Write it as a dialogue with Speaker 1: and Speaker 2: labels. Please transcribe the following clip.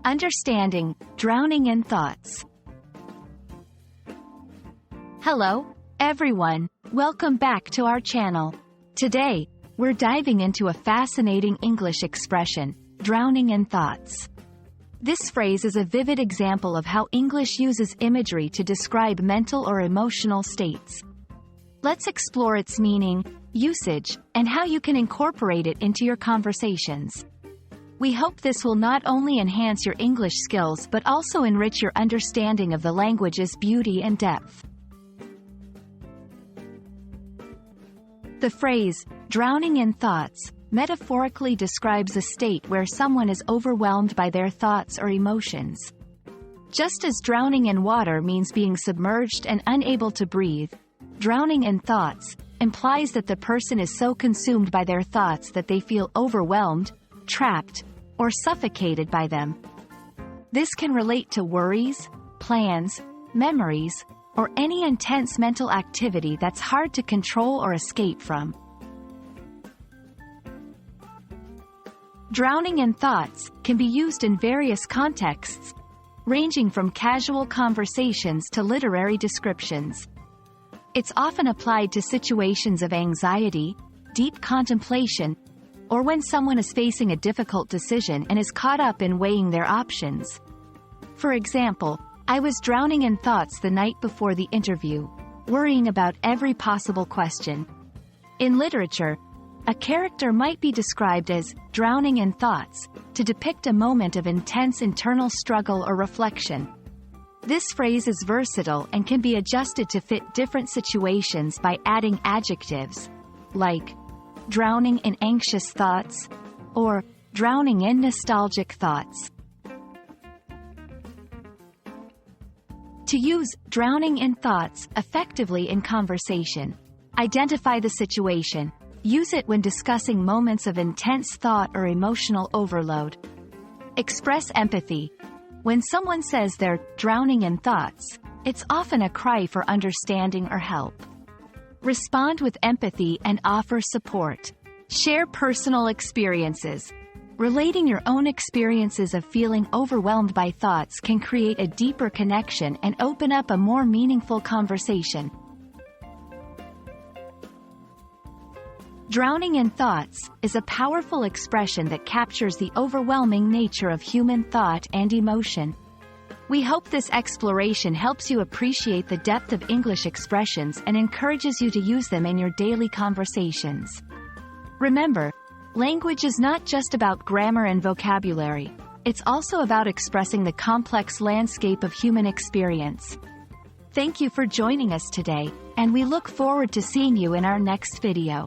Speaker 1: Understanding, drowning in thoughts. Hello, everyone. Welcome back to our channel. Today, we're diving into a fascinating English expression, drowning in thoughts. This phrase is a vivid example of how English uses imagery to describe mental or emotional states. Let's explore its meaning, usage, and how you can incorporate it into your conversations. We hope this will not only enhance your English skills but also enrich your understanding of the language's beauty and depth. The phrase, drowning in thoughts, metaphorically describes a state where someone is overwhelmed by their thoughts or emotions. Just as drowning in water means being submerged and unable to breathe, drowning in thoughts implies that the person is so consumed by their thoughts that they feel overwhelmed, trapped, or suffocated by them. This can relate to worries, plans, memories, or any intense mental activity that's hard to control or escape from. Drowning in thoughts can be used in various contexts, ranging from casual conversations to literary descriptions. It's often applied to situations of anxiety, deep contemplation, or when someone is facing a difficult decision and is caught up in weighing their options. For example, I was drowning in thoughts the night before the interview, worrying about every possible question. In literature, a character might be described as drowning in thoughts to depict a moment of intense internal struggle or reflection. This phrase is versatile and can be adjusted to fit different situations by adding adjectives, like drowning in anxious thoughts, or drowning in nostalgic thoughts. To use drowning in thoughts effectively in conversation, identify the situation. Use it when discussing moments of intense thought or emotional overload. Express empathy. When someone says they're drowning in thoughts, it's often a cry for understanding or help. Respond with empathy and offer support. Share personal experiences. Relating your own experiences of feeling overwhelmed by thoughts can create a deeper connection and open up a more meaningful conversation. Drowning in thoughts is a powerful expression that captures the overwhelming nature of human thought and emotion. We hope this exploration helps you appreciate the depth of English expressions and encourages you to use them in your daily conversations. Remember, language is not just about grammar and vocabulary. It's also about expressing the complex landscape of human experience. Thank you for joining us today, and we look forward to seeing you in our next video.